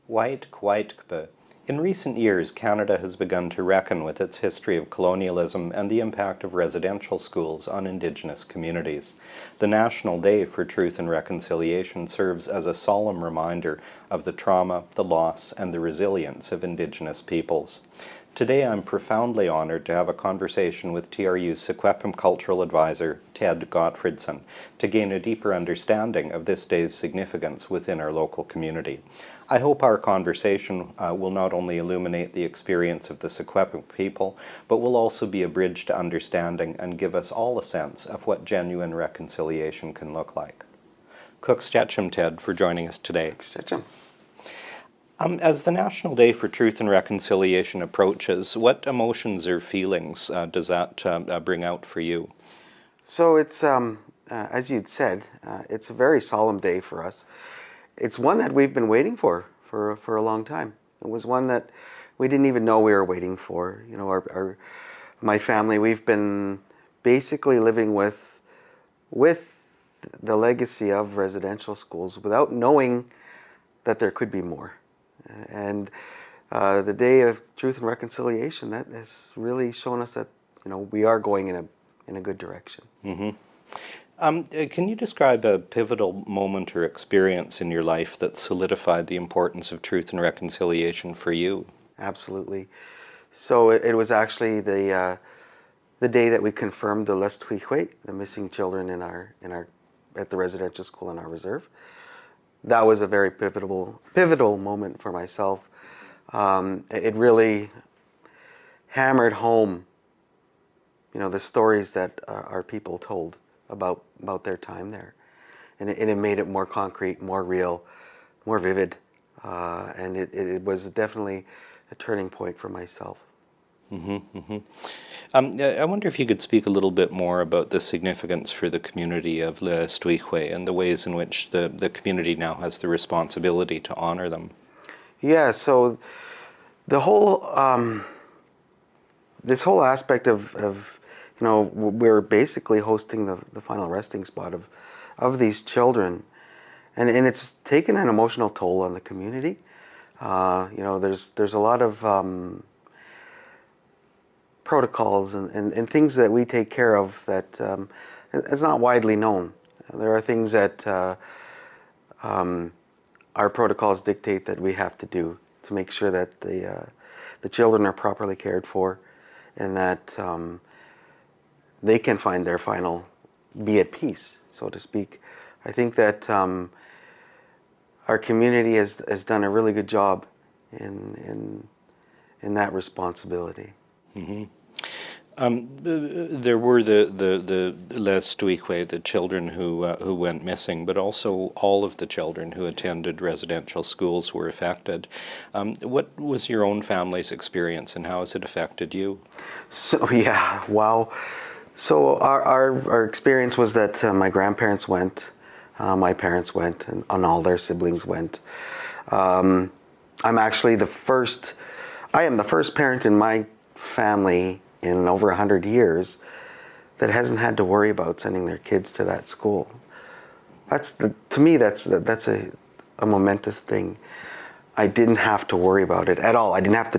Weyt-kp. In recent years, Canada has begun to reckon with its history of colonialism and the impact of residential schools on Indigenous communities. The National Day for Truth and Reconciliation serves as a solemn reminder of the trauma, the loss, and the resilience of Indigenous peoples. Today, I'm profoundly honored to have a conversation with TRU's Secwépemc Cultural Advisor Ted Gottfriedson to gain a deeper understanding of this day's significance within our local community. I hope our conversation will not only illuminate the experience of the Secwépemc people, but will also be a bridge to understanding and give us all a sense of what genuine reconciliation can look like. Xwexwéytep, Ted, for joining us today. Xwexwéytep. As the National Day for Truth and Reconciliation approaches, what emotions or feelings does that bring out for you? So it's, as you'd said, it's a very solemn day for us. It's one that we've been waiting for a long time. It was one that we didn't even know we were waiting for. You know, my family, we've been basically living with the legacy of residential schools without knowing that there could be more. And the Day of Truth and Reconciliation, that has really shown us that, you know, we are going in a good direction. Mm-hmm. Can you describe a pivotal moment or experience in your life that solidified the importance of truth and reconciliation for you? Absolutely. So it was actually the day that we confirmed the Estcwicwéy, the missing children at the residential school in our reserve. That was a very pivotal moment for myself. It really hammered home, you know, the stories that our people told about their time there, and it made it more concrete, more real, more vivid, and it was definitely a turning point for myself. Mm-hmm, mm-hmm. I wonder if you could speak a little bit more about the significance for the community of Estcwicwéy and the ways in which the community now has the responsibility to honor them. Yeah, so the whole this whole aspect of you know, we're basically hosting the final resting spot of these children, and it's taken an emotional toll on the community. You know, there's a lot of protocols and things that we take care of that is not widely known. There are things that our protocols dictate that we have to do to make sure that the children are properly cared for, and that they can find their final, be at peace, so to speak. I think that our community has done a really good job in that responsibility. Mm-hmm. There were the Estcwicwéy, the children who went missing, but also all of the children who attended residential schools were affected. What was your own family's experience, and how has it affected you? So yeah, wow. So our experience was that my grandparents went, my parents went, and all their siblings went. I'm actually I am the first parent in my family in over 100 years that hasn't had to worry about sending their kids to that school. To me, that's a momentous thing. I didn't have to worry about it at all. I didn't have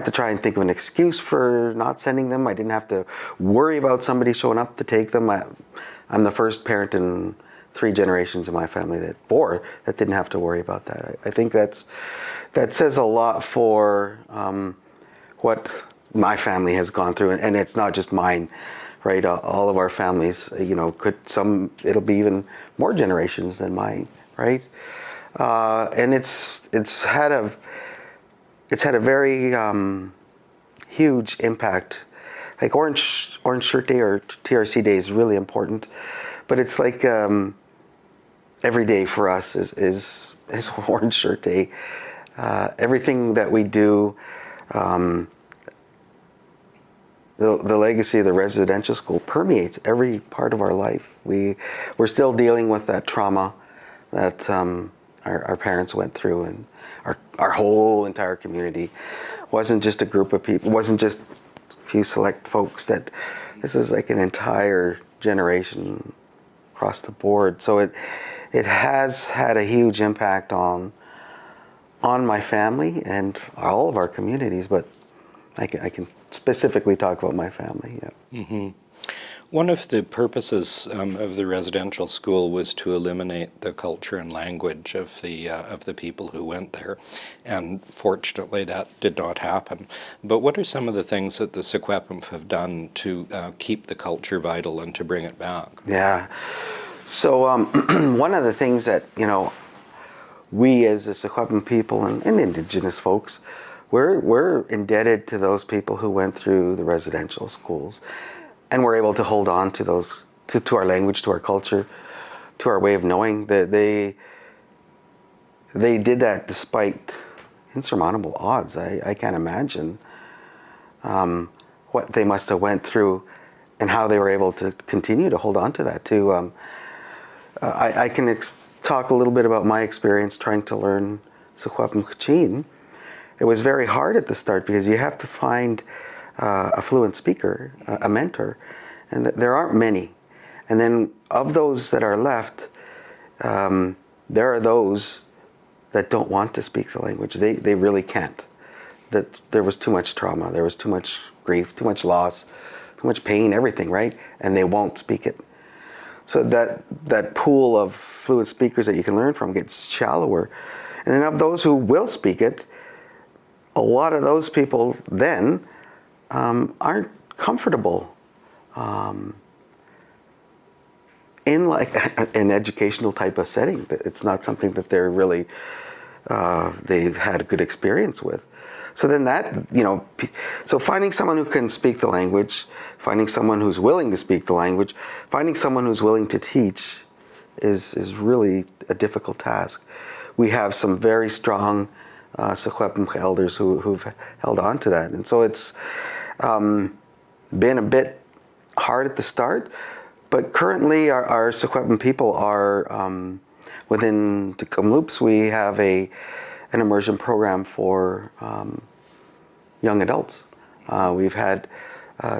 to try and think of an excuse for not sending them. I didn't have to worry about somebody showing up to take them. I'm the first parent in 3 generations of my family, that didn't have to worry about that. I think that says a lot for what my family has gone through, and it's not just mine, right? All of our families, you know, it'll be even more generations than mine, right? And it's had a very huge impact. Like Orange Shirt Day or TRC Day is really important, but it's like every day for us is Orange Shirt Day. Everything that we do, the legacy of the residential school permeates every part of our life. We're still dealing with that trauma that our parents went through, and our whole entire community wasn't just a group of people, wasn't just a few select folks. That this is like an entire generation across the board. So it has had a huge impact on on my family and all of our communities, but I can specifically talk about my family. Yeah. One of the purposes of the residential school was to eliminate the culture and language of the people who went there, and fortunately that did not happen. But what are some of the things that the Secwépemc have done to keep the culture vital and to bring it back? Yeah. So one of the things that, we as the Secwépemc people and Indigenous folks, we're indebted to those people who went through the residential schools, and we're able to hold on to those, to our language, to our culture, to our way of knowing. That they did that despite insurmountable odds. I can't imagine what they must have went through and how they were able to continue to hold on to that too. I can talk a little bit about my experience trying to learn Secwépemc. It was very hard at the start because you have to find a fluent speaker, a mentor, and there aren't many. And then of those that are left, there are those that don't want to speak the language. They really can't. That there was too much trauma, there was too much grief, too much loss, too much pain, everything, right? And they won't speak it. So that pool of fluent speakers that you can learn from gets shallower. And then of those who will speak it, a lot of those people then aren't comfortable in like an educational type of setting. It's not something that they're really, they've had a good experience with. So then that, so finding someone who can speak the language, finding someone who's willing to speak the language, finding someone who's willing to teach is really a difficult task. We have some very strong Secwépemc elders who've held on to that. And so it's been a bit hard at the start, but currently our Secwépemc people are, within the Kamloops, we have an immersion program for young adults. We've had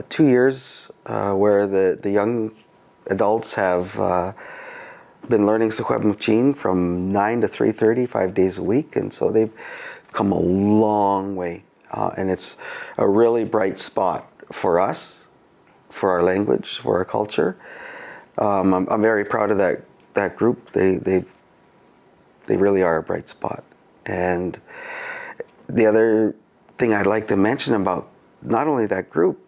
2 years where the young adults have been learning Secwépemc from 9 to 3:30, 5 days a week, and so they've come a long way. And it's a really bright spot for us, for our language, for our culture. I'm very proud of that group. They really are a bright spot. And the other thing I'd like to mention about not only that group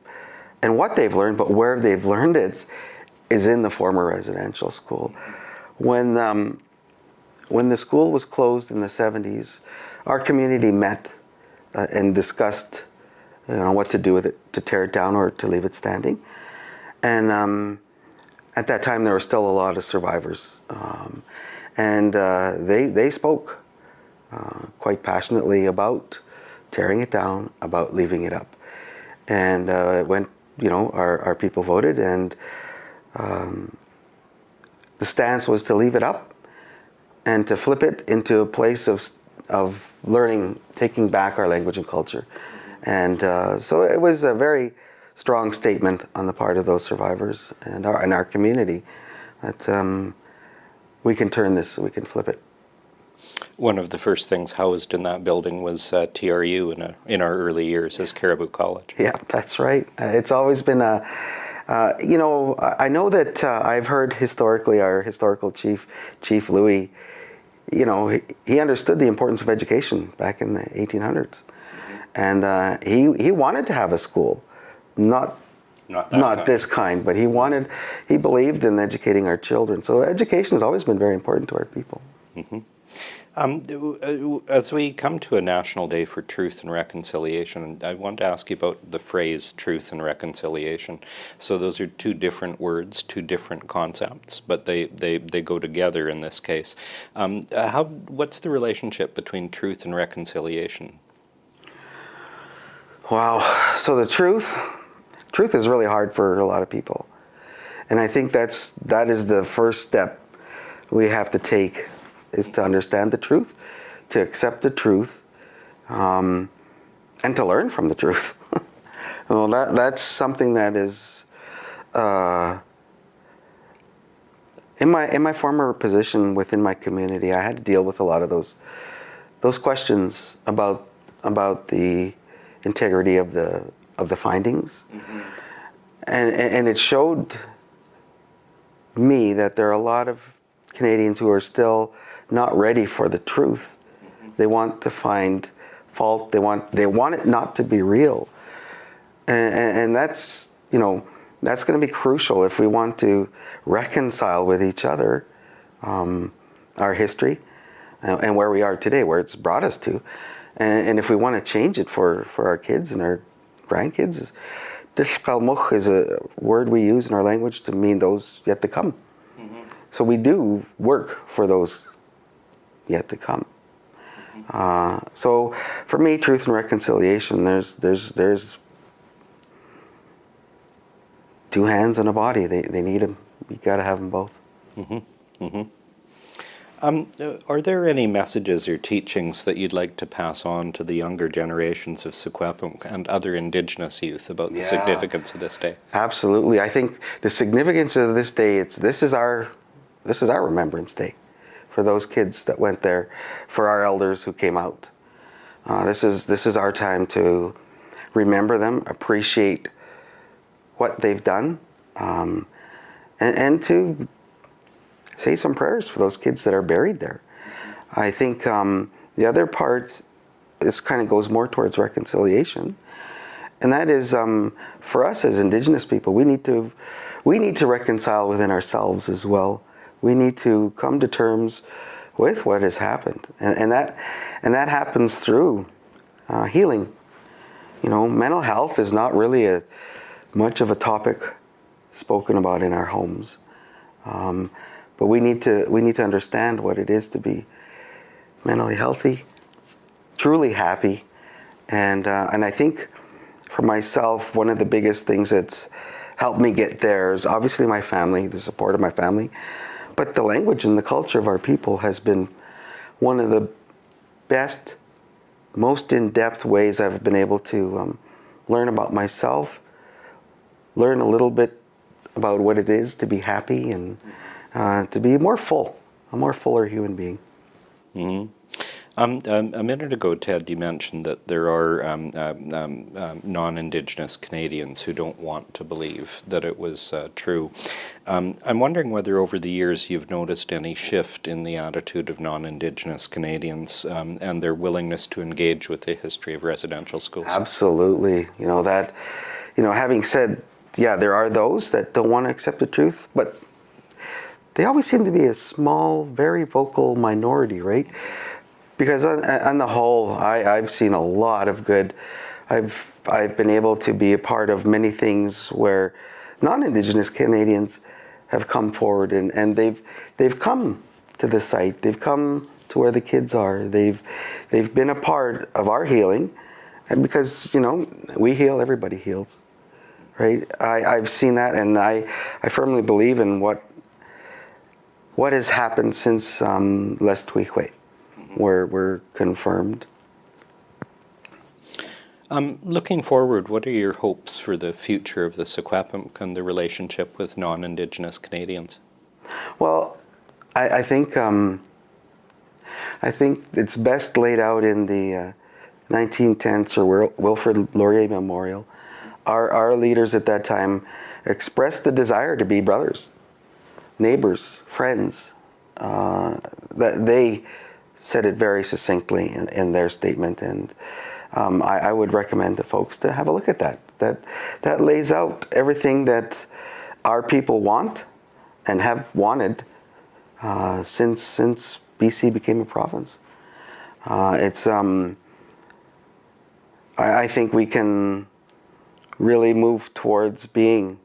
and what they've learned, but where they've learned it is in the former residential school. When the school was closed in the 70s, our community met and discussed what to do with it, to tear it down or to leave it standing. And at that time, there were still a lot of survivors. And they spoke quite passionately about tearing it down, about leaving it up. And it went, our people voted, and the stance was to leave it up and to flip it into a place of learning, taking back our language and culture. And so it was a very strong statement on the part of those survivors and our community that we can turn this, we can flip it. One of the first things housed in that building was TRU in our early years as Caribou College. Yeah, that's right. It's always been I know that I've heard historically our historical chief, Chief Louis, he understood the importance of education back in the 1800s. And he wanted to have a school, not this kind, but he believed in educating our children. So education has always been very important to our people. Mm-hmm. As we come to a National Day for Truth and Reconciliation, I want to ask you about the phrase truth and reconciliation. So those are two different words, two different concepts, but they go together in this case. What's the relationship between truth and reconciliation? Wow. So the truth is really hard for a lot of people. And I think that is the first step we have to take, is to understand the truth, to accept the truth, and to learn from the truth. Well, that's something that is, in my former position within my community, I had to deal with a lot of those questions about the integrity of the findings, and it showed me that there are a lot of Canadians who are still not ready for the truth. They want to find fault. They want it not to be real, and that's, you know, that's going to be crucial if we want to reconcile with each other our history and where we are today, where it's brought us to, and if we want to change it for our kids and our grandkids. Xwexwéytep is a word we use in our language to mean those yet to come. So we do work for those yet to come. So for me, truth and reconciliation, there's two hands and a body. They need them. You got to have them both. Are there any messages or teachings that you'd like to pass on to the younger generations of Secwépemc and other Indigenous youth about the significance of this day? Absolutely. I think the significance of this day, this is our Remembrance Day for those kids that went there, for our elders who came out. This is our time to remember them, appreciate what they've done, and to say some prayers for those kids that are buried there. I think the other part, this kind of goes more towards reconciliation, and that is for us as Indigenous people, we need to reconcile within ourselves as well. We need to come to terms with what has happened, and that happens through healing. You know, mental health is not really much of a topic spoken about in our homes. But we need to understand what it is to be mentally healthy, truly happy, and I think for myself, one of the biggest things that's helped me get there is obviously my family, the support of my family, but the language and the culture of our people has been one of the best, most in-depth ways I've been able to learn about myself, learn a little bit about what it is to be happy and to be a more fuller human being. A minute ago, Ted, you mentioned that there are non-Indigenous Canadians who don't want to believe that it was true. I'm wondering whether over the years you've noticed any shift in the attitude of non-Indigenous Canadians and their willingness to engage with the history of residential schools. Absolutely. Having said, yeah, there are those that don't want to accept the truth, but they always seem to be a small, very vocal minority, right? Because on the whole, I've seen a lot of good. I've been able to be a part of many things where non-Indigenous Canadians have come forward and they've come to the site. They've come to where the kids are. They've been a part of our healing, and because we heal, everybody heals, right? I've seen that, and I firmly believe in what has happened since Estcwicwéy. We're confirmed. Looking forward, what are your hopes for the future of the Secwépemc and the relationship with non-Indigenous Canadians? Well, I think it's best laid out in the 1910 Sir Wilfrid Laurier Memorial. Our leaders at that time expressed the desire to be brothers, neighbors, friends. That they said it very succinctly in their statement, and I would recommend to folks to have a look at that. That lays out everything that our people want and have wanted since BC became a province. I think we can really move towards being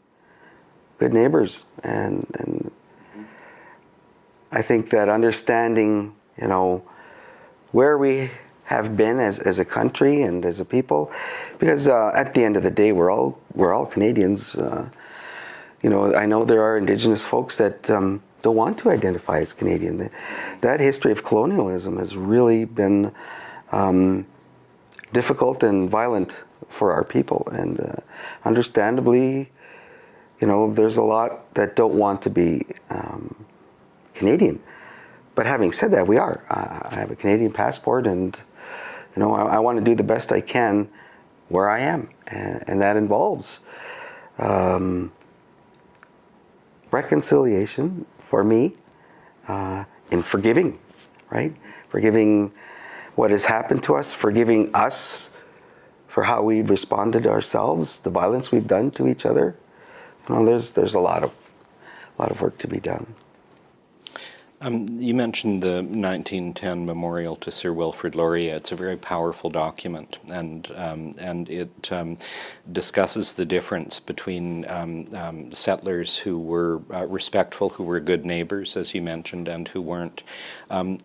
good neighbors, and I think that understanding, where we have been as a country and as a people, because at the end of the day, we're all Canadians. I know there are Indigenous folks that don't want to identify as Canadian. That history of colonialism has really been difficult and violent for our people, and understandably, there's a lot that don't want to be Canadian. But having said that, we are. I have a Canadian passport, and I want to do the best I can where I am, and that involves reconciliation for me in forgiving, right? Forgiving what has happened to us, forgiving us for how we've responded ourselves, the violence we've done to each other. There's a lot of work to be done. You mentioned the 1910 memorial to Sir Wilfrid Laurier. It's a very powerful document, and it discusses the difference between settlers who were respectful, who were good neighbors, as you mentioned, and who weren't.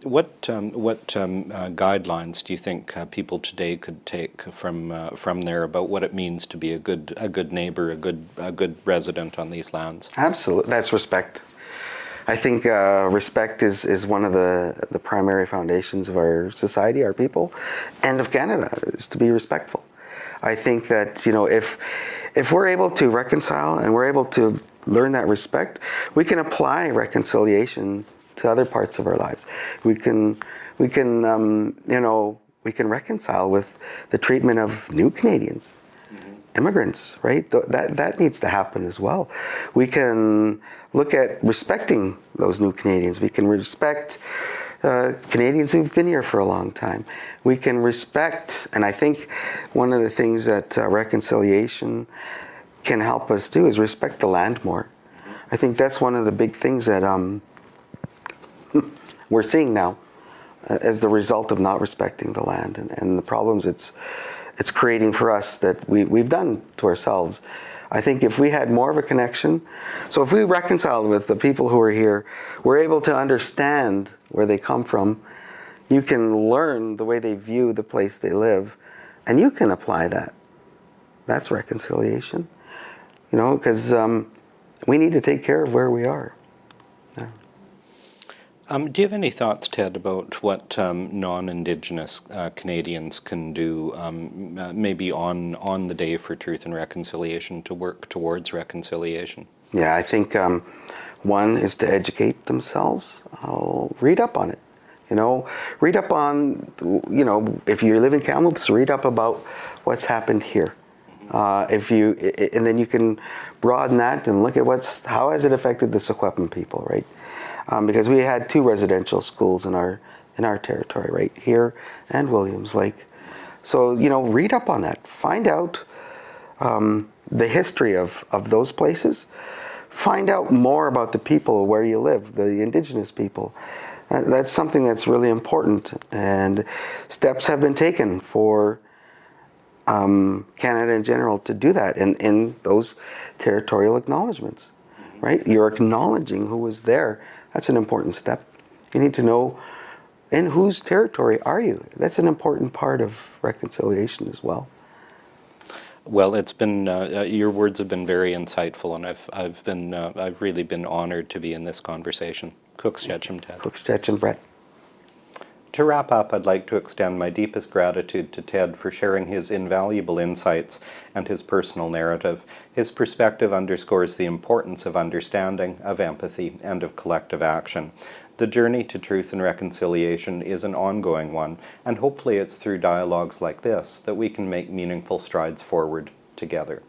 What guidelines do you think people today could take from there about what it means to be a good neighbor, a good resident on these lands? Absolutely, that's respect. I think respect is one of the primary foundations of our society, our people, and of Canada, is to be respectful. I think that, if we're able to reconcile and we're able to learn that respect, we can apply reconciliation to other parts of our lives. We can reconcile with the treatment of new Canadians. Immigrants, right? That needs to happen as well. We can look at respecting those new Canadians. We can respect Canadians who've been here for a long time. We can respect, and I think one of the things that reconciliation can help us do is respect the land more. I think that's one of the big things that we're seeing now as the result of not respecting the land and the problems it's creating for us that we've done to ourselves. I think if we had more of a connection, so if we reconciled with the people who are here, we're able to understand where they come from, you can learn the way they view the place they live, and you can apply that. That's reconciliation, because we need to take care of where we are. Yeah. Do you have any thoughts, Ted, about what non-Indigenous Canadians can do, maybe on the Day for Truth and Reconciliation, to work towards reconciliation? Yeah, I think one is to educate themselves. I'll read up on it. Read up on, if you live in Kamloops, read up about what's happened here. And then you can broaden that and look at how has it affected the Secwépemc people, right? Because we had 2 residential schools in our territory, right here and Williams Lake. So read up on that. Find out the history of those places. Find out more about the people where you live, the Indigenous people. That's something that's really important, and steps have been taken for Canada in general to do that in those territorial acknowledgements. Right? You're acknowledging who was there. That's an important step. You need to know in whose territory are you. That's an important part of reconciliation as well. Well, it's been your words have been very insightful, and I've really been honored to be in this conversation. xwexwéytep, Ted. xwexwéytep, Brett. To wrap up, I'd like to extend my deepest gratitude to Ted for sharing his invaluable insights and his personal narrative. His perspective underscores the importance of understanding, of empathy, and of collective action. The journey to truth and reconciliation is an ongoing one, and hopefully it's through dialogues like this that we can make meaningful strides forward together.